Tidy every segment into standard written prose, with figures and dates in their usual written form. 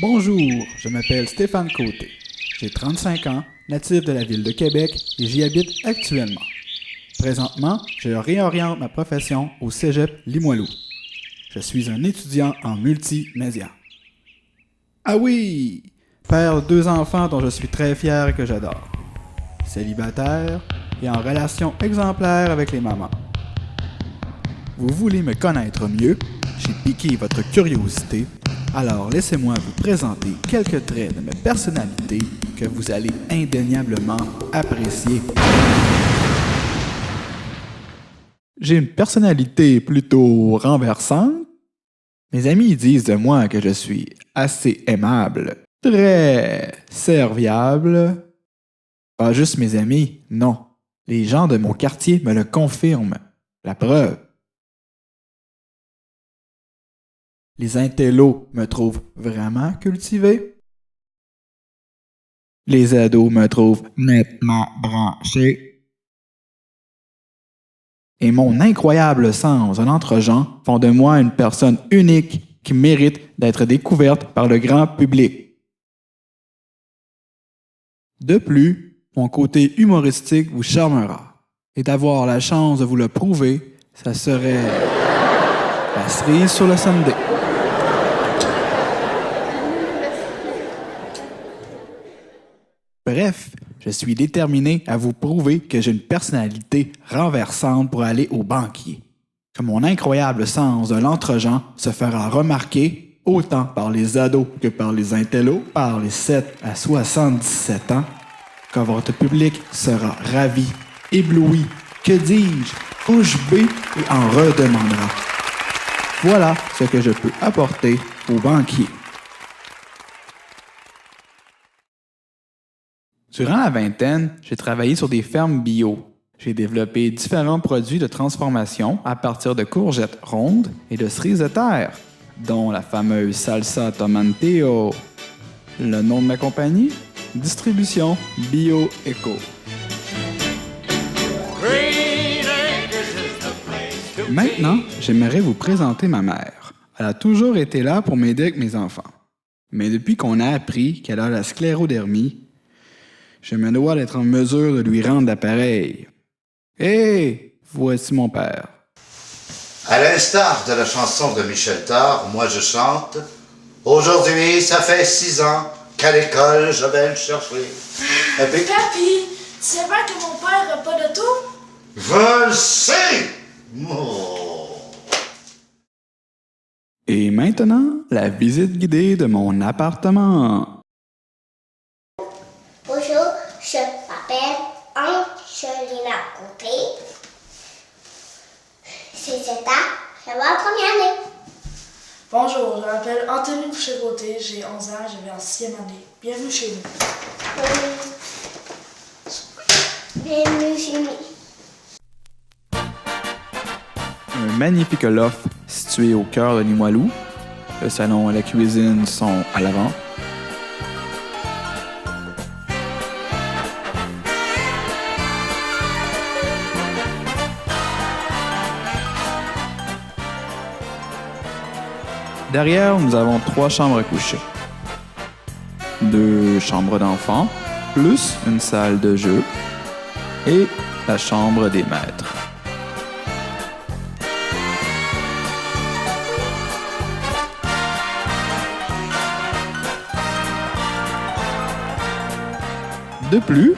Bonjour, je m'appelle Stéphane Côté. J'ai 35 ans, natif de la ville de Québec et j'y habite actuellement. Présentement, je réoriente ma profession au Cégep Limoilou. Je suis un étudiant en multimédia. Ah oui! Père de 2 enfants dont je suis très fier et que j'adore. Célibataire et en relation exemplaire avec les mamans. Vous voulez me connaître mieux? J'ai piqué votre curiosité, alors laissez-moi vous présenter quelques traits de ma personnalité que vous allez indéniablement apprécier. J'ai une personnalité plutôt renversante. Mes amis disent de moi que je suis assez aimable, très serviable. Pas juste mes amis, non. Les gens de mon quartier me le confirment. La preuve. Les intellos me trouvent vraiment cultivé. Les ados me trouvent nettement branché. Et mon incroyable sens de l'entre-gens font de moi une personne unique qui mérite d'être découverte par le grand public. De plus, mon côté humoristique vous charmera. Et d'avoir la chance de vous le prouver, ça serait la cerise sur le sundae. Bref, je suis déterminé à vous prouver que j'ai une personnalité renversante pour aller au banquier. Que mon incroyable sens de l'entre-gens se fera remarquer autant par les ados que par les intellos, par les 7 à 77 ans, que votre public sera ravi, ébloui, que dis-je, bouche bée et en redemandera. Voilà ce que je peux apporter au banquier. Durant la vingtaine, j'ai travaillé sur des fermes bio. J'ai développé différents produits de transformation à partir de courgettes rondes et de cerises de terre, dont la fameuse salsa tomatillo. Le nom de ma compagnie? Distribution Bio Eco. Maintenant, j'aimerais vous présenter ma mère. Elle a toujours été là pour m'aider avec mes enfants. Mais depuis qu'on a appris qu'elle a la sclérodermie, je me dois d'être en mesure de lui rendre l'appareil. Hé, voici mon père. À l'instar de la chanson de Michel Thor, moi je chante « Aujourd'hui, ça fait 6 ans qu'à l'école, je vais le chercher. » Papi, tu sais bien que mon père n'a pas d'auto? Je le sais! Oh. Et maintenant, la visite guidée de mon appartement. Bonjour, je m'appelle Angelina Côté. J'ai 7 ans, je vais en première année. Bonjour, je m'appelle Anthony Boucher-Côté, j'ai 11 ans, je vais en 6e année. Bienvenue chez nous. Bienvenue chez nous. Un magnifique loft situé au cœur de Limoilou. Le salon et la cuisine sont à l'avant. Derrière, nous avons 3 chambres à coucher. 2 chambres d'enfants, plus une salle de jeu et la chambre des maîtres. De plus,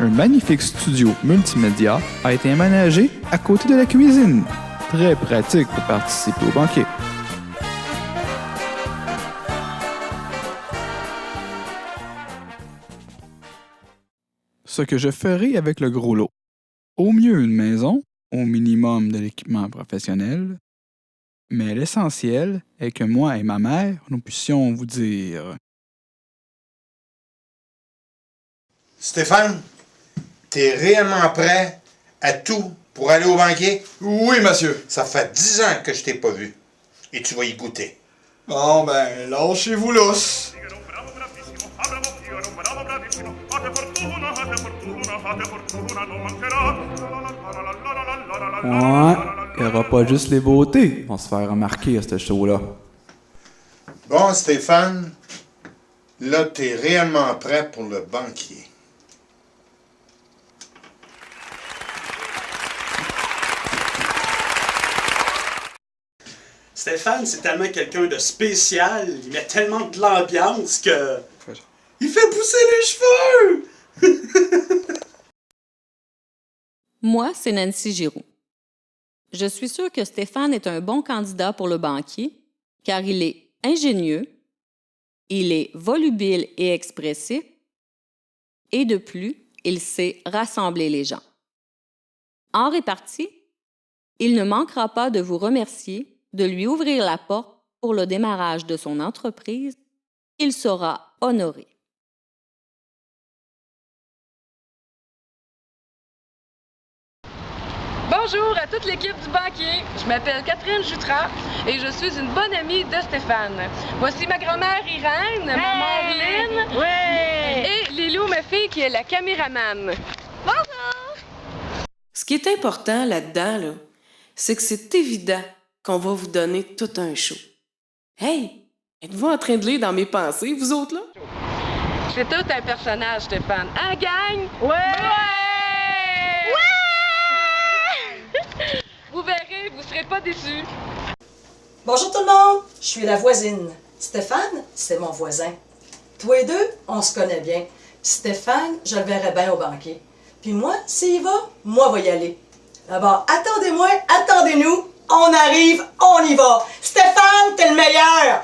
un magnifique studio multimédia a été aménagé à côté de la cuisine. Très pratique pour participer au banquet. Ce que je ferai avec le gros lot. Au mieux une maison, au minimum de l'équipement professionnel, mais l'essentiel est que moi et ma mère, nous puissions vous dire... Stéphane, t'es réellement prêt à tout pour aller au banquier? Oui, monsieur. Ça fait 10 ans que je t'ai pas vu. Et tu vas y goûter. Bon, ben, lâchez-vous lousse. Ouais, il n'y aura pas juste les beautés. On va se faire remarquer à ce show-là. Bon, Stéphane, Là, t'es réellement prêt pour le banquier. Stéphane, c'est tellement quelqu'un de spécial, il met tellement de l'ambiance que... Il fait pousser les cheveux! Moi, c'est Nancy Giroux. Je suis sûre que Stéphane est un bon candidat pour le banquier, car il est ingénieux, il est volubile et expressif, et de plus, il sait rassembler les gens. En répartie, il ne manquera pas de vous remercier, de lui ouvrir la porte pour le démarrage de son entreprise. Il sera honoré. Bonjour à toute l'équipe du banquier. Je m'appelle Catherine Jutras et je suis une bonne amie de Stéphane. Voici ma grand-mère Irène, ma mère Lynn et Lilou, ma fille, qui est la caméraman. Bonjour! Ce qui est important là-dedans, c'est que c'est évident qu'on va vous donner tout un show. Hey! Êtes-vous en train de lire dans mes pensées, vous autres, là? C'est tout un personnage, Stéphane. Hein, gang? Ouais! Vous verrez, vous serez pas déçus. Bonjour tout le monde, je suis la voisine. Stéphane, c'est mon voisin. Tous les deux, on se connaît bien. Puis Stéphane, je le verrai bien au banquier. Puis moi, s'il y va, moi, je vais y aller. D'abord, attendez-moi, attendez-nous, on arrive, on y va. Stéphane, t'es le meilleur!